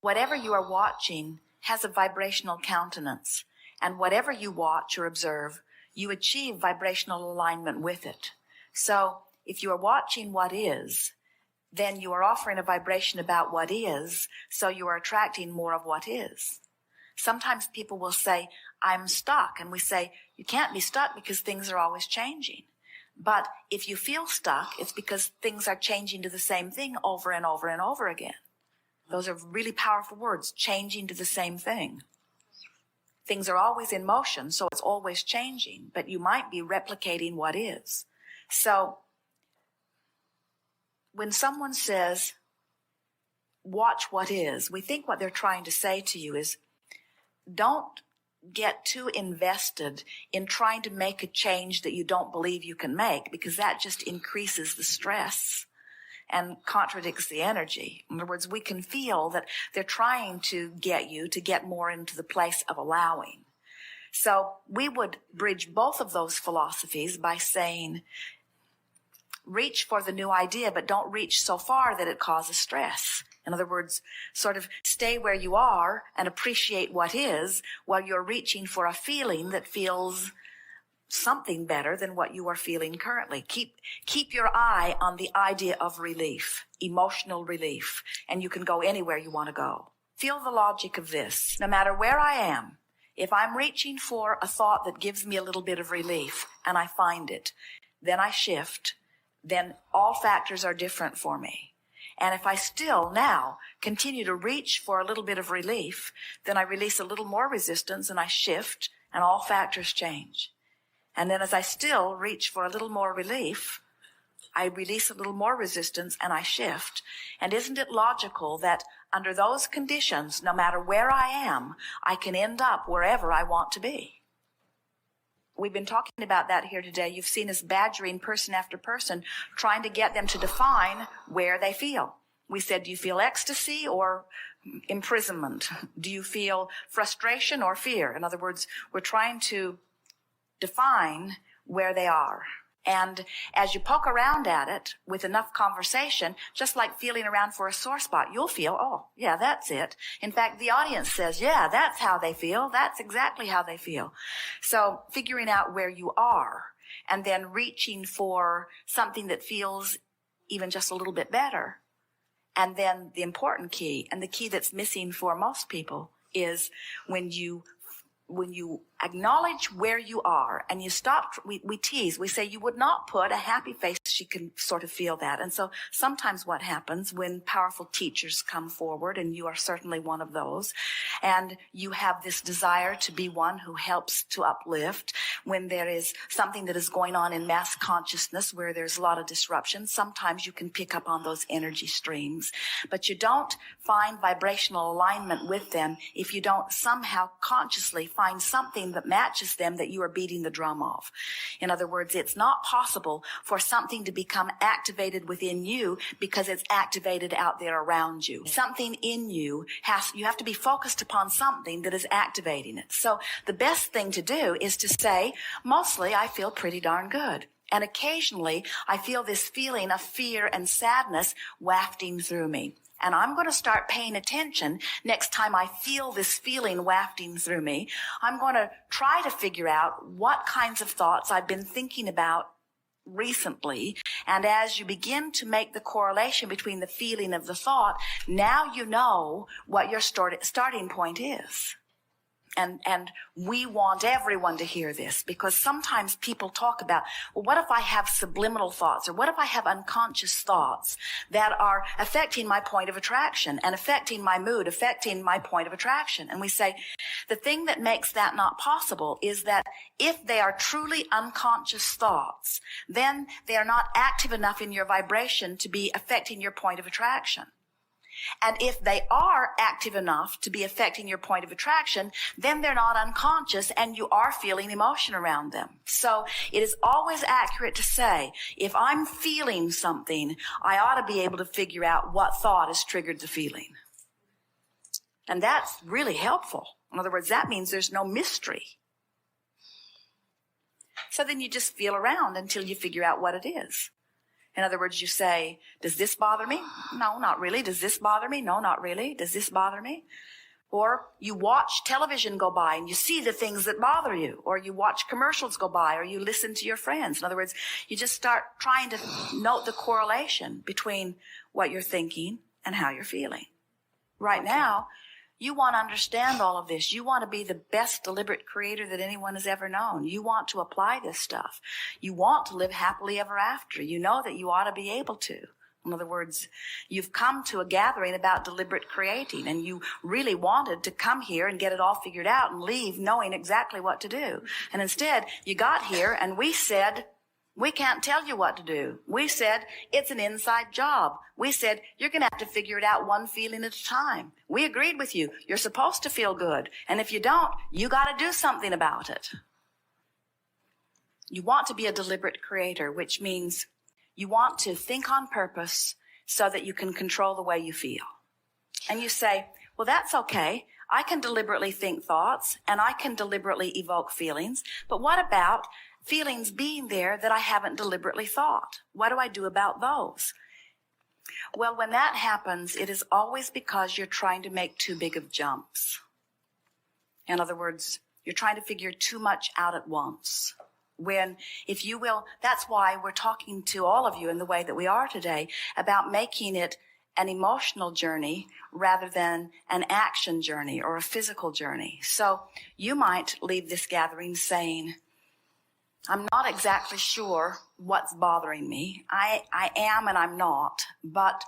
whatever you are watching has a vibrational countenance, and whatever you watch or observe, you achieve vibrational alignment with it. So if you are watching what is, then you are offering a vibration about what is, so you are attracting more of what is. Sometimes people will say, I'm stuck. And we say, you can't be stuck because things are always changing. But if you feel stuck, it's because things are changing to the same thing over and over and over again. Those are really powerful words, changing to the same thing. Things are always in motion, so it's always changing, but you might be replicating what is. So when someone says, watch what is, we think what they're trying to say to you is, don't get too invested in trying to make a change that you don't believe you can make, because that just increases the stress and contradicts the energy. In other words, we can feel that they're trying to get you to get more into the place of allowing. So we would bridge both of those philosophies by saying, reach for the new idea, but don't reach so far that it causes stress. In other words, sort of stay where you are and appreciate what is while you're reaching for a feeling that feels something better than what you are feeling currently. Keep your eye on the idea of relief, emotional relief, and you can go anywhere you want to go. Feel the logic of this. No matter where I am, if I'm reaching for a thought that gives me a little bit of relief and I find it, then I shift, then all factors are different for me. And if I still now continue to reach for a little bit of relief, then I release a little more resistance and I shift and all factors change. And then as I still reach for a little more relief, I release a little more resistance and I shift. And isn't it logical that under those conditions, no matter where I am, I can end up wherever I want to be? We've been talking about that here today. You've seen us badgering person after person, trying to get them to define where they feel. We said, do you feel ecstasy or imprisonment? Do you feel frustration or fear? In other words, we're trying to define where they are. And as you poke around at it with enough conversation, just like feeling around for a sore spot, you'll feel, oh, yeah, that's it. In fact, the audience says, yeah, that's how they feel. That's exactly how they feel. So figuring out where you are and then reaching for something that feels even just a little bit better. And then the important key, and the key that's missing for most people, is when you acknowledge where you are and you stop, we tease, we say you would not put a happy face, she can sort of feel that. And so sometimes what happens when powerful teachers come forward, and you are certainly one of those, and you have this desire to be one who helps to uplift, when there is something that is going on in mass consciousness where there's a lot of disruption, sometimes you can pick up on those energy streams, but you don't find vibrational alignment with them if you don't somehow consciously find something that matches them that you are beating the drum of. In other words, it's not possible for something to become activated within you because it's activated out there around you. Something in you you have to be focused upon something that is activating it. So the best thing to do is to say, mostly I feel pretty darn good. And occasionally I feel this feeling of fear and sadness wafting through me. And I'm going to start paying attention next time I feel this feeling wafting through me. I'm going to try to figure out what kinds of thoughts I've been thinking about recently. And as you begin to make the correlation between the feeling of the thought, now you know what your starting point is. And we want everyone to hear this, because sometimes people talk about, well, what if I have subliminal thoughts, or what if I have unconscious thoughts that are affecting my point of attraction and affecting my mood, affecting my point of attraction? And we say, the thing that makes that not possible is that if they are truly unconscious thoughts, then they are not active enough in your vibration to be affecting your point of attraction. And if they are active enough to be affecting your point of attraction, then they're not unconscious and you are feeling emotion around them. So it is always accurate to say, if I'm feeling something, I ought to be able to figure out what thought has triggered the feeling. And that's really helpful. In other words, that means there's no mystery. So then you just feel around until you figure out what it is. In other words, you say, does this bother me? No, not really. Does this bother me? No, not really. Does this bother me? Or you watch television go by and you see the things that bother you, or you watch commercials go by, or you listen to your friends. In other words, you just start trying to note the correlation between what you're thinking and how you're feeling. Right now, you want to understand all of this. You want to be the best deliberate creator that anyone has ever known. You want to apply this stuff. You want to live happily ever after. You know that you ought to be able to. In other words, you've come to a gathering about deliberate creating, and you really wanted to come here and get it all figured out and leave knowing exactly what to do. And instead, you got here and we said, we can't tell you what to do. We said, it's an inside job. We said, you're going to have to figure it out one feeling at a time. We agreed with you. You're supposed to feel good. And if you don't, you got to do something about it. You want to be a deliberate creator, which means you want to think on purpose so that you can control the way you feel. And you say, well, that's okay. I can deliberately think thoughts and I can deliberately evoke feelings. But what about feelings being there that I haven't deliberately thought? What do I do about those? Well, when that happens, it is always because you're trying to make too big of jumps. In other words, you're trying to figure too much out at once. When, if you will, that's why we're talking to all of you in the way that we are today about making it an emotional journey rather than an action journey or a physical journey. So you might leave this gathering saying, I'm not exactly sure what's bothering me. I am and I'm not. But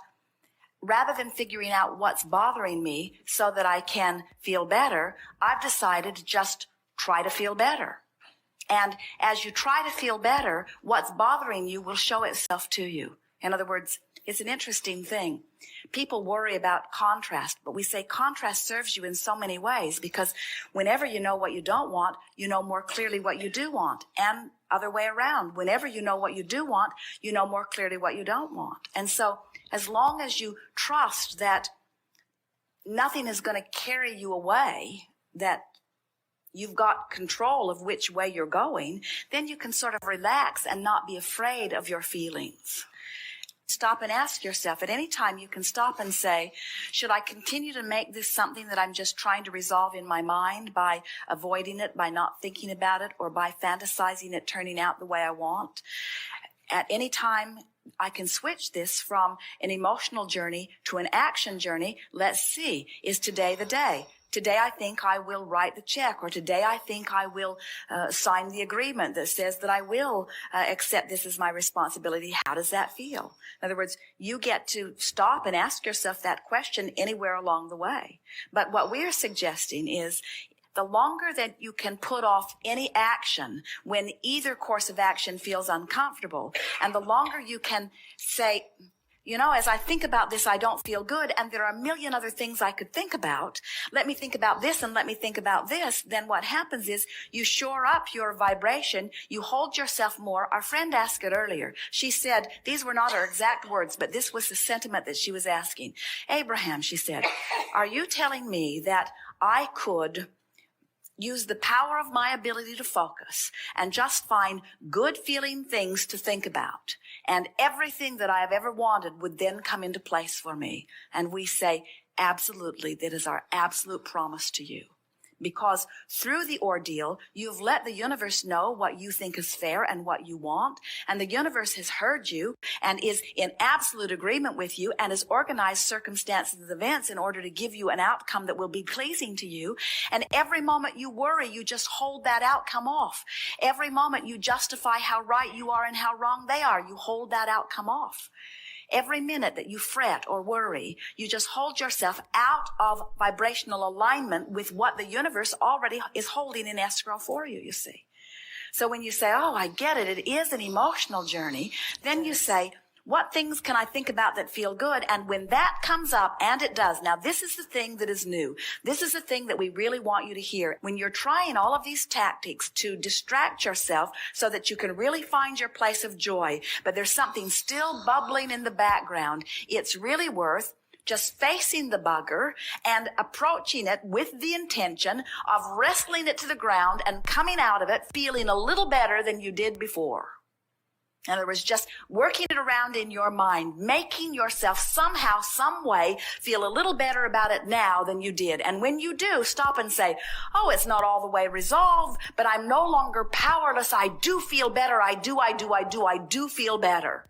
rather than figuring out what's bothering me so that I can feel better, I've decided to just try to feel better. And as you try to feel better, what's bothering you will show itself to you. In other words, it's an interesting thing. People worry about contrast, but we say contrast serves you in so many ways, because whenever you know what you don't want, you know more clearly what you do want, and other way around. Whenever you know what you do want, you know more clearly what you don't want. And so as long as you trust that nothing is going to carry you away, that you've got control of which way you're going, then you can sort of relax and not be afraid of your feelings. Stop and ask yourself. At any time, you can stop and say, should I continue to make this something that I'm just trying to resolve in my mind by avoiding it, by not thinking about it, or by fantasizing it turning out the way I want? At any time, I can switch this from an emotional journey to an action journey. Let's see, is today the day? Today I think I will write the check, or today I think I will sign the agreement that says that I will accept this as my responsibility. How does that feel? In other words, you get to stop and ask yourself that question anywhere along the way. But what we're suggesting is the longer that you can put off any action when either course of action feels uncomfortable, and the longer you can say, you know, as I think about this, I don't feel good, and there are a million other things I could think about. Let me think about this and let me think about this. Then what happens is you shore up your vibration. You hold yourself more. Our friend asked it earlier. She said, these were not her exact words, but this was the sentiment that she was asking. Abraham, she said, are you telling me that I could use the power of my ability to focus and just find good feeling things to think about, and everything that I have ever wanted would then come into place for me? And we say, absolutely, that is our absolute promise to you. Because through the ordeal, you've let the universe know what you think is fair and what you want. And the universe has heard you and is in absolute agreement with you and has organized circumstances and events in order to give you an outcome that will be pleasing to you. And every moment you worry, you just hold that outcome off. Every moment you justify how right you are and how wrong they are, you hold that outcome off. Every minute that you fret or worry, you just hold yourself out of vibrational alignment with what the universe already is holding in escrow for you, you see. So when you say, oh, I get it, it is an emotional journey, then you say, what things can I think about that feel good? And when that comes up, and it does, now this is the thing that is new. This is the thing that we really want you to hear. When you're trying all of these tactics to distract yourself so that you can really find your place of joy, but there's something still bubbling in the background, it's really worth just facing the bugger and approaching it with the intention of wrestling it to the ground and coming out of it feeling a little better than you did before. In other words, just working it around in your mind, making yourself somehow, some way feel a little better about it now than you did. And when you do, stop and say, oh, it's not all the way resolved, but I'm no longer powerless. I do feel better. I do feel better.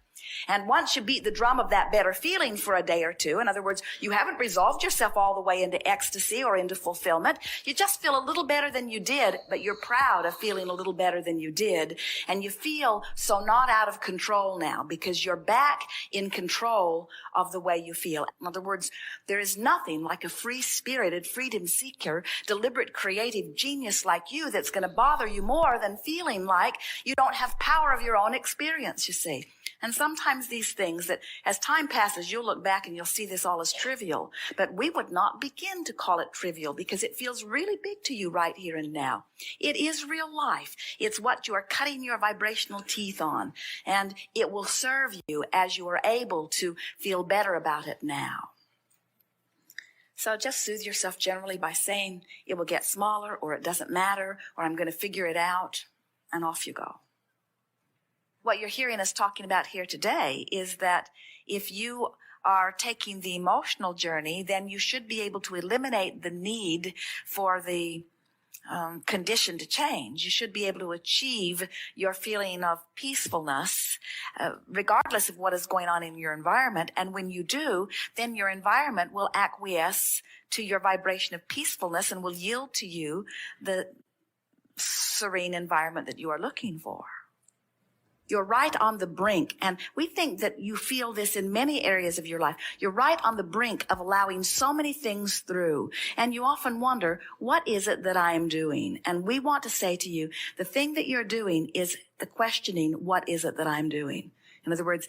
And once you beat the drum of that better feeling for a day or two, in other words, you haven't resolved yourself all the way into ecstasy or into fulfillment. You just feel a little better than you did, but you're proud of feeling a little better than you did. And you feel so not out of control now because you're back in control of the way you feel. In other words, there is nothing like a free-spirited, freedom seeker, deliberate, creative genius like you that's going to bother you more than feeling like you don't have power of your own experience, you see. And sometimes these things that as time passes, you'll look back and you'll see this all as trivial. But we would not begin to call it trivial because it feels really big to you right here and now. It is real life. It's what you are cutting your vibrational teeth on. And it will serve you as you are able to feel better about it now. So just soothe yourself generally by saying it will get smaller, or it doesn't matter, or I'm going to figure it out, and off you go. What you're hearing us talking about here today is that if you are taking the emotional journey, then you should be able to eliminate the need for the condition to change. You should be able to achieve your feeling of peacefulness, regardless of what is going on in your environment. And when you do, then your environment will acquiesce to your vibration of peacefulness and will yield to you the serene environment that you are looking for. You're right on the brink, and we think that you feel this in many areas of your life. You're right on the brink of allowing so many things through, and you often wonder, what is it that I am doing? And we want to say to you, the thing that you're doing is the questioning, what is it that I'm doing? In other words,